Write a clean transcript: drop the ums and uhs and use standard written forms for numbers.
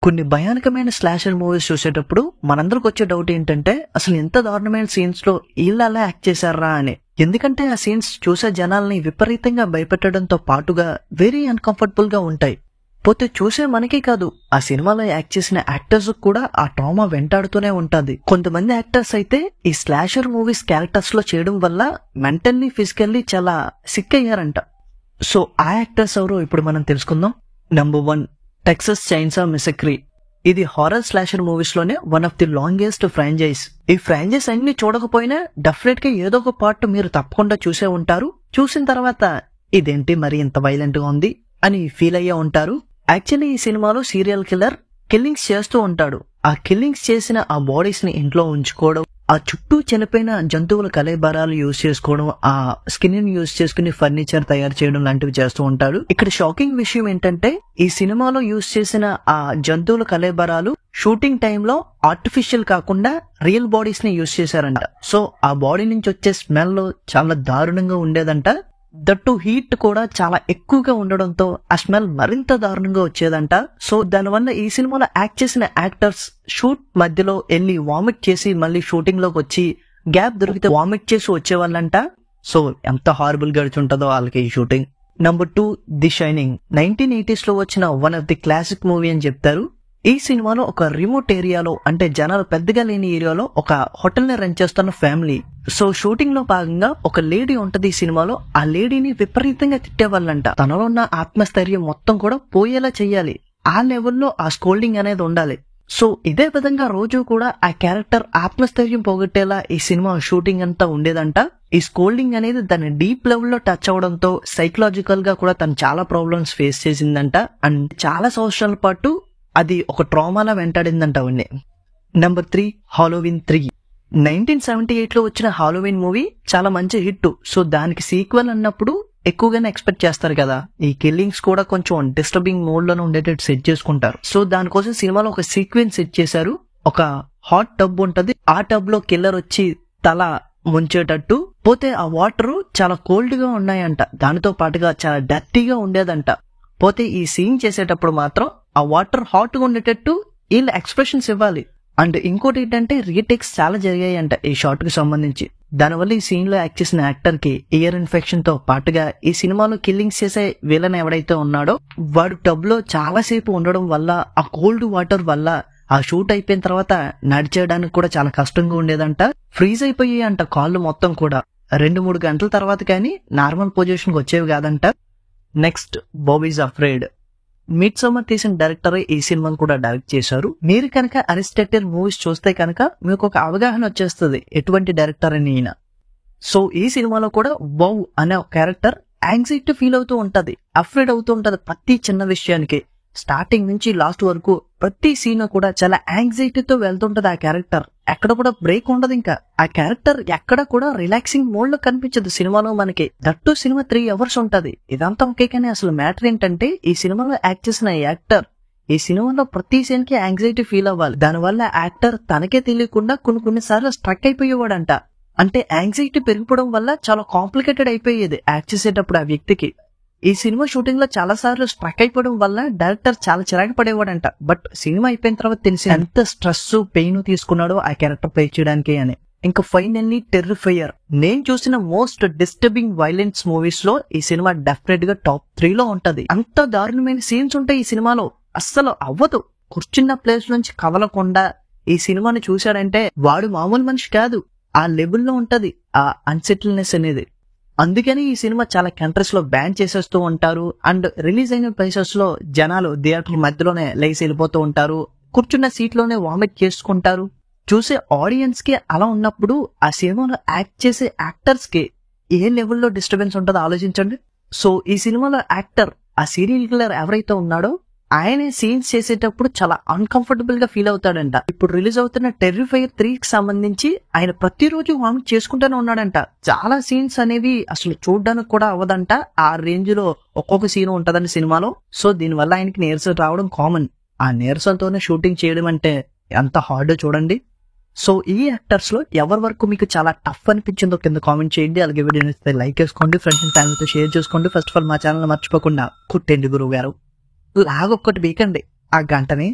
కొన్ని భయానకమైన slasher movies చూసేటప్పుడు మనందరికి వచ్చే డౌట్ ఏంటంటే అసలు ఎంత దారుణమైన సీన్స్ లో వీళ్ళు అలా యాక్ట్ చేశారా అని. ఎందుకంటే ఆ సీన్స్ చూసే జనాల్ని విపరీతంగా భయపెట్టడంతో పాటుగా వెరీ అన్కంఫర్టబుల్ గా ఉంటాయి. పోతే చూసే మనకే కాదు, ఆ సినిమాలో యాక్ట్ చేసిన యాక్టర్స్ కూడా ఆ ట్రామా వెంటాడుతూనే ఉంటది. కొంతమంది యాక్టర్స్ అయితే ఈ స్లాషర్ మూవీస్ క్యారెక్టర్స్ లో చేయడం వల్ల మెంటల్లీ ఫిజికల్లీ చాలా సిక్ అయ్యారంట. సో ఆ యాక్టర్స్ ఎవరో ఇప్పుడు మనం తెలుసుకుందాం. Number 1, Texas చైన్సా మెసక్రీ. ఇది హారర్ స్లాషర్ మూవీస్ లోనే one of the longest franchise. ఈ ఫ్రాంచైజ్ అన్ని చూడకపోయినా డెఫినెట్ గా ఏదో ఒక పార్ట్ మీరు తప్పకుండా చూసే ఉంటారు. చూసిన తర్వాత ఇదేంటి మరి ఇంత వైలెంట్ గా ఉంది అని ఫీల్ అయ్యే ఉంటారు. యాక్చువల్లీ ఈ సినిమాలో సీరియల్ కిల్లర్ కిల్లింగ్స్ చేస్తూ ఉంటాడు. ఆ కిల్లింగ్స్ చేసిన ఆ బాడీస్ ని ఇంట్లో ఉంచుకోవడం, ఆ చుట్టూ చనిపోయిన జంతువుల కళేబరాలు యూజ్ చేసుకోవడం, ఆ స్కిన్ ని యూజ్ చేసుకుని ఫర్నిచర్ తయారు చేయడం లాంటివి చేస్తూ ఉంటాడు. ఇక్కడ షాకింగ్ విషయం ఏంటంటే ఈ సినిమాలో యూజ్ చేసిన ఆ జంతువుల కళేబరాలు షూటింగ్ టైంలో ఆర్టిఫిషియల్ కాకుండా రియల్ బాడీస్ ని యూజ్ చేశారంట. సో ఆ బాడీ నుంచి వచ్చే స్మెల్ చాలా దారుణంగా ఉండేదంట. దట్టు హీట్ కూడా చాలా ఎక్కువగా ఉండడంతో ఆ స్మెల్ మరింత దారుణంగా వచ్చేదంట. సో దానివల్ల ఈ సినిమాలో యాక్ట్ చేసిన యాక్టర్స్ షూట్ మధ్యలో వెళ్ళి వామిట్ చేసి మళ్ళీ షూటింగ్ లోకి వచ్చి గ్యాప్ దొరికితే వామిట్ చేసి వచ్చేవాళ్ళంట. సో ఎంత హారబుల్ గా ఉంటుందో వాళ్ళకి ఈ shooting. Number 2, the shining. 1980s లో వచ్చిన one of the classic movie అని చెప్తారు. ఈ సినిమాలో ఒక రిమోట్ ఏరియాలో, అంటే జనాలు పెద్దగా లేని ఏరియాలో ఒక హోటల్ ని రన్ చేస్తున్న ఫ్యామిలీ. సో షూటింగ్ లో భాగంగా ఒక లేడీ ఉంటది ఈ సినిమాలో. ఆ లేడీని విపరీతంగా తిట్టేవాళ్ళంట. తనలో ఉన్న ఆత్మస్థైర్యం మొత్తం కూడా పోయేలా చెయ్యాలి. ఆ లెవెల్లో ఆ స్కోల్డింగ్ అనేది ఉండాలి. సో ఇదే విధంగా రోజు కూడా ఆ క్యారెక్టర్ ఆత్మస్థైర్యం పోగొట్టేలా ఈ సినిమా షూటింగ్ అంతా ఉండేదంట. ఈ స్కోల్డింగ్ అనేది దాని డీప్ లెవెల్ లో టచ్ అవడంతో సైకలాజికల్ గా కూడా తను చాలా ప్రాబ్లమ్స్ ఫేస్ చేసిందంట. అండ్ చాలా సంవత్సరాల పాటు అది ఒక ట్రామాలా వెంటాడిందంట అవన్నీ. Number 3, Halloween 3. 1978 లో వచ్చిన హాలోవిన్ మూవీ చాలా మంచి హిట్. సో దానికి సీక్వెల్ అన్నప్పుడు ఎక్కువగానే ఎక్స్పెక్ట్ చేస్తారు కదా. ఈ కిల్లింగ్స్ కూడా కొంచెం డిస్టర్బింగ్ మోడ్ లోనే ఉండేటట్టు సెట్ చేసుకుంటారు. సో దానికోసం సినిమాలో ఒక సీక్వెన్స్ సెట్ చేశారు. ఒక హాట్ టబ్ ఉంటది, ఆ టబ్ లో కిల్లర్ వచ్చి తల ముంచేటట్టు. పోతే ఆ వాటర్ చాలా కోల్డ్ గా ఉన్నాయంట, దానితో పాటుగా చాలా డర్టీగా ఉండేదంట. పోతే ఈ సీన్ చేసేటప్పుడు మాత్రం ఆ వాటర్ హాట్ గా ఉండేటట్టు వీళ్ళు ఎక్స్ప్రెషన్స్ ఇవ్వాలి. అండ్ ఇంకోటి ఏంటంటే రీటేక్స్ చాలా జరిగాయి అంట ఈ షాట్ కి సంబంధించి. దానివల్ల ఈ సీన్ లో యాక్ట్ చేసిన యాక్టర్ కి ఇయర్ ఇన్ఫెక్షన్ తో పాటుగా ఈ సినిమాలో కిల్లింగ్స్ చేసే విలన్ ఎవడైతే ఉన్నాడో వాడు టబ్ లో చాలా సేపు ఉండడం వల్ల ఆ కోల్డ్ వాటర్ వల్ల ఆ షూట్ అయిపోయిన తర్వాత నడిచేయడానికి కూడా చాలా కష్టంగా ఉండేదంట. ఫ్రీజ్ అయిపోయి అంట కాళ్ళు మొత్తం కూడా. 2-3 గంటల తర్వాత కానీ నార్మల్ పొజిషన్ కి వచ్చేవి కాదంట. Next, Bobby's afraid. మిడ్సమ్మర్ తీసిన డైరెక్టరే ఈ సినిమాను కూడా డైరెక్ట్ చేశారు. మీరు కనుక అరిస్టాటిల్ మూవీస్ చూస్తే కనుక మీకు ఒక అవగాహన వచ్చేస్తుంది ఎటువంటి డైరెక్టర్ అని ఈయన. సో ఈ సినిమాలో కూడా బౌ అనే ఒక క్యారెక్టర్ యాంగ్జైటీ ఫీల్ అవుతూ ఉంటది, అఫ్రేడ్ అవుతూ ఉంటది ప్రతి చిన్న విషయానికి. స్టార్టింగ్ నుంచి లాస్ట్ వరకు ప్రతి సీన్ కూడా చాలా యాంగ్జైటీతో వెళ్తుంటది ఆ క్యారెక్టర్. ఎక్కడ కూడా బ్రేక్ ఉండదు. ఇంకా ఆ క్యారెక్టర్ ఎక్కడ కూడా రిలాక్సింగ్ మోడ్ లో కనిపించదు సినిమాలో మనకి. దట్టు సినిమా 3 hours ఉంటది. ఇదంతా ఓకే, కానీ అసలు మ్యాటర్ ఏంటంటే ఈ సినిమాలో యాక్ట్ చేసిన యాక్టర్ ఈ సినిమాలో ప్రతి సీన్ కి యాంగ్జైటీ ఫీల్ అవ్వాలి. దానివల్ల యాక్టర్ తనకే తెలియకుండా కొన్నిసార్లు స్ట్రక్ అయిపోయేవాడంట. అంటే యాంగ్జైటీ పెరిగిపోవడం వల్ల చాలా కాంప్లికేటెడ్ అయిపోయేది యాక్ట్ చేసేటప్పుడు ఆ వ్యక్తికి. ఈ సినిమా షూటింగ్ లో చాలా సార్లు స్ట్రక్ అయిపోవడం వల్ల డైరెక్టర్ చాలా చిరాకు పడేవాడంట. బట్ సినిమా అయిపోయిన తర్వాత తెలిసి ఎంత స్ట్రెస్ పెయిన్ తీసుకున్నాడో ఆ క్యారెక్టర్ ప్లే చేయడానికి అని. ఇంకా ఫైనల్లీ టెర్రిఫైయర్. నేను చూసిన మోస్ట్ డిస్టర్బింగ్ వైలెన్స్ మూవీస్ లో ఈ సినిమా డెఫినెట్ గా టాప్ 3 లో ఉంటది. అంత దారుణమైన సీన్స్ ఉంటాయి ఈ సినిమాలో, అస్సలు అవ్వదు. కూర్చున్న ప్లేస్ నుంచి కదలకుండా ఈ సినిమాని చూశాడంటే వాడు మామూలు మనిషి కాదు. ఆ లెవెల్లో ఉంటది ఆ అన్సెటిల్నెస్ అనేది. అందుకని ఈ సినిమా చాలా కంట్రీస్ లో బ్యాన్ చేసేస్తూ ఉంటారు. అండ్ రిలీజ్ అయిన ప్లేసెస్ లో జనాలు థియేటర్ మధ్యలోనే లేసి వెళ్ళిపోతూ ఉంటారు. కూర్చున్న సీట్ లోనే వామిట్ చేసుకుంటారు. చూసే ఆడియన్స్ కి అలా ఉన్నప్పుడు ఆ సినిమాలో యాక్ట్ చేసే యాక్టర్స్ కి ఏ లెవెల్లో డిస్టర్బెన్స్ ఉంటుందో ఆలోచించండి. సో ఈ సినిమాలో యాక్టర్ ఆ సీరియల్ కిల్లర్ ఎవరైతే ఉన్నాడో ఆయనే సీన్స్ చేసేటప్పుడు చాలా అన్కంఫర్టబుల్ గా ఫీల్ అవుతాడంట. ఇప్పుడు రిలీజ్ అవుతున్న టెర్రిఫైయర్ 3 కి సంబంధించి ఆయన ప్రతిరోజు వామిట్ చేసుకుంటూనే ఉన్నాడంట. చాలా సీన్స్ అనేవి అసలు చూడడానికి కూడా అవ్వదంట. ఆ రేంజ్ లో ఒక్కొక్క సీన్ ఉంటదండి సినిమాలో. సో దీనివల్ల ఆయనకి నీరసం రావడం కామన్. ఆ నీరసంతోనే షూటింగ్ చేయడం అంటే ఎంత హార్డ్ చూడండి. సో ఈ యాక్టర్స్ లో ఎవరి వరకు మీకు చాలా టఫ్ అనిపించిందో కింద కామెంట్ చేయండి. అలాగే వీడియో నచ్చితే లైక్ చేసుకోండి, ఫ్రెండ్స్ అండ్ ఫ్యామిలీతో షేర్ చేసుకోండి. ఫస్ట్ ఆఫ్ ఆల్ మా ఛానల్ మర్చిపోకుండా కుట్టండి గురువు గారు. లాగొక్కటి బీకండి ఆ గంటని.